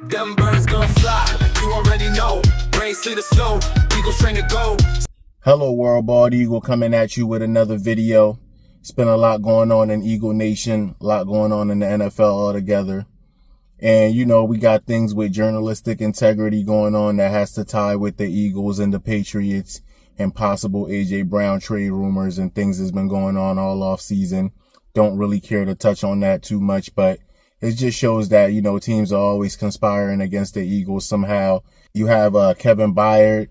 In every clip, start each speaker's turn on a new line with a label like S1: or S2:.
S1: Them birds gonna fly, you already know. Brain sleep the slow, Eagles train to go.
S2: Hello world, Bald Eagle coming at you with another video. It's been a lot going on in Eagle Nation, a lot going on in the NFL altogether. And you know, we got things with journalistic integrity going on that has to tie with the Eagles and the Patriots and possible A.J. Brown trade rumors and things that's been going on all off season. Don't really care to touch on that too much, but it just shows that, you know, teams are always conspiring against the Eagles somehow. You have Kevin Byard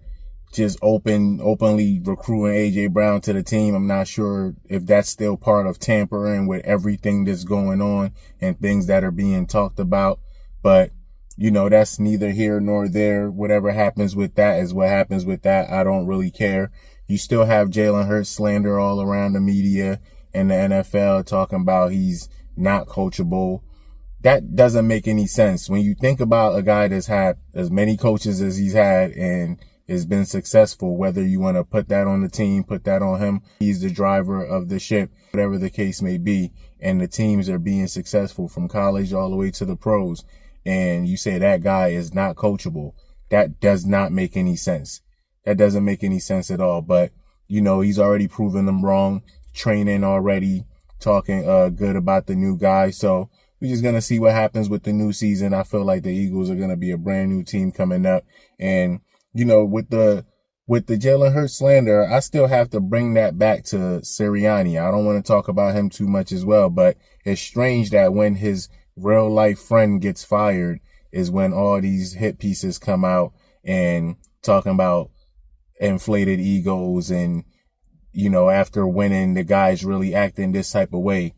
S2: just openly recruiting A.J. Brown to the team. I'm not sure if that's still part of tampering with everything that's going on and things that are being talked about. But, you know, that's neither here nor there. Whatever happens with that is what happens with that. I don't really care. You still have Jalen Hurts slander all around the media and the NFL talking about he's not coachable. That doesn't make any sense. When you think about a guy that's had as many coaches as he's had and has been successful, whether you want to put that on the team, put that on him, he's the driver of the ship, whatever the case may be, and the teams are being successful from college all the way to the pros, and you say that guy is not coachable, that does not make any sense. That doesn't make any sense at all. But, you know, he's already proven them wrong, training already, talking good about the new guy. So we're just going to see what happens with the new season. I feel like the Eagles are going to be a brand new team coming up. And, you know, with the Jalen Hurts slander, I still have to bring that back to Sirianni. I don't want to talk about him too much as well, but it's strange that when his real life friend gets fired is when all these hit pieces come out and talking about inflated egos and, you know, after winning, the guy's really acting this type of way.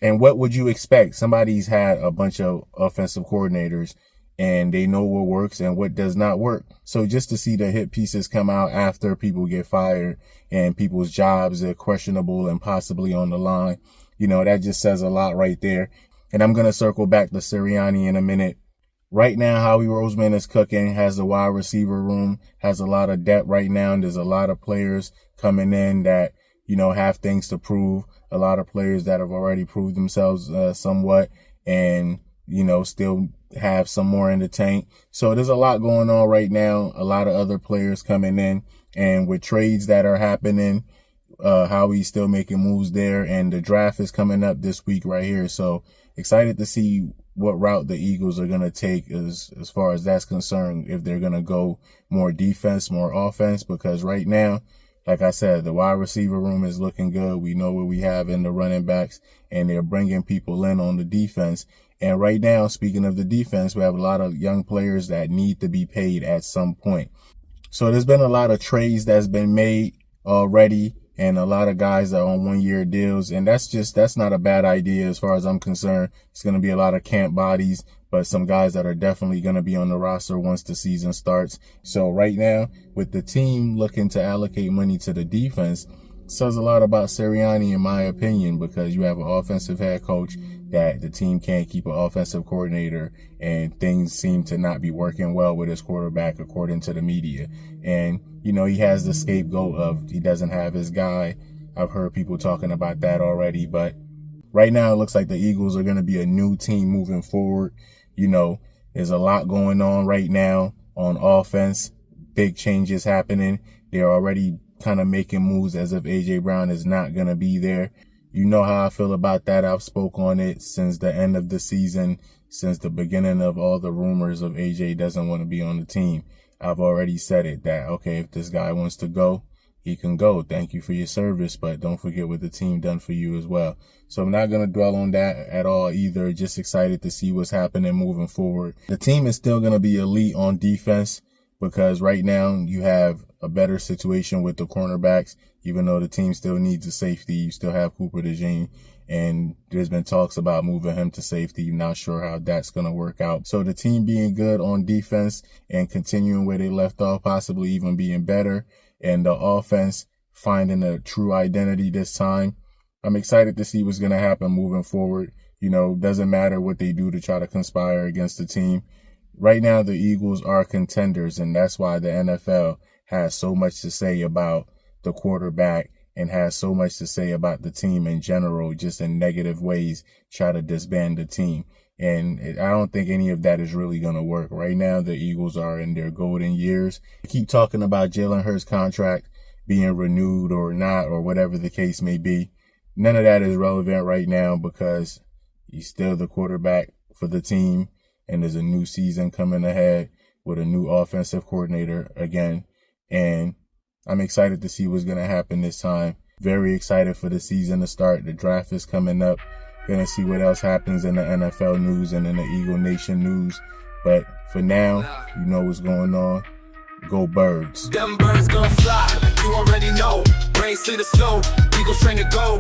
S2: And what would you expect? Somebody's had a bunch of offensive coordinators and they know what works and what does not work. So just to see the hit pieces come out after people get fired and people's jobs are questionable and possibly on the line, you know, that just says a lot right there. And I'm going to circle back to Sirianni in a minute. Right now, Howie Roseman is cooking, has the wide receiver room, has a lot of depth right now. And there's a lot of players coming in that, you know, have things to prove. A lot of players that have already proved themselves somewhat and, you know, still have some more in the tank. So there's a lot going on right now. A lot of other players coming in, and with trades that are happening, Howie's still making moves there, and the draft is coming up this week right here. So excited to see what route the Eagles are going to take as far as that's concerned, if they're going to go more defense, more offense, because right now, like I said, the wide receiver room is looking good. We know what we have in the running backs, and they're bringing people in on the defense. And right now, speaking of the defense, we have a lot of young players that need to be paid at some point. So there's been a lot of trades that's been made already, and a lot of guys are on 1-year deals. And that's not a bad idea as far as I'm concerned. It's going to be a lot of camp bodies, but some guys that are definitely going to be on the roster once the season starts. So right now, with the team looking to allocate money to the defense, says a lot about Sirianni, in my opinion, because you have an offensive head coach that the team can't keep an offensive coordinator, and things seem to not be working well with his quarterback, according to the media. And, you know, he has the scapegoat of he doesn't have his guy. I've heard people talking about that already, but right now it looks like the Eagles are going to be a new team moving forward. You know, there's a lot going on right now on offense, big changes happening. They're already kind of making moves as if A.J. Brown is not going to be there. You know how I feel about that. I've spoke on it since the end of the season, since the beginning of all the rumors of A.J. doesn't want to be on the team. I've already said it that, okay, if this guy wants to go, he can go. Thank you for your service, but don't forget what the team done for you as well. So I'm not going to dwell on that at all either. Just excited to see what's happening moving forward. The team is still going to be elite on defense, because right now you have a better situation with the cornerbacks. Even though the team still needs a safety, you still have Cooper DeJean, and there's been talks about moving him to safety. Not sure how that's going to work out. So the team being good on defense and continuing where they left off, possibly even being better, and the offense finding a true identity this time. I'm excited to see what's going to happen moving forward. You know, doesn't matter what they do to try to conspire against the team. Right now, the Eagles are contenders, and that's why the NFL has so much to say about the quarterback and has so much to say about the team in general, just in negative ways, try to disband the team. And I don't think any of that is really going to work. Right now, the Eagles are in their golden years. Keep talking about Jalen Hurts' contract being renewed or not, or whatever the case may be. None of that is relevant right now because he's still the quarterback for the team, and there's a new season coming ahead with a new offensive coordinator again. And I'm excited to see what's going to happen this time. Very excited for the season to start. The draft is coming up. Gonna see what else happens in the NFL news and in the Eagle Nation news. But for now, you know what's going on. Go Birds.
S1: Them birds gonna fly, you already know. Race to the snow, Eagles train to go.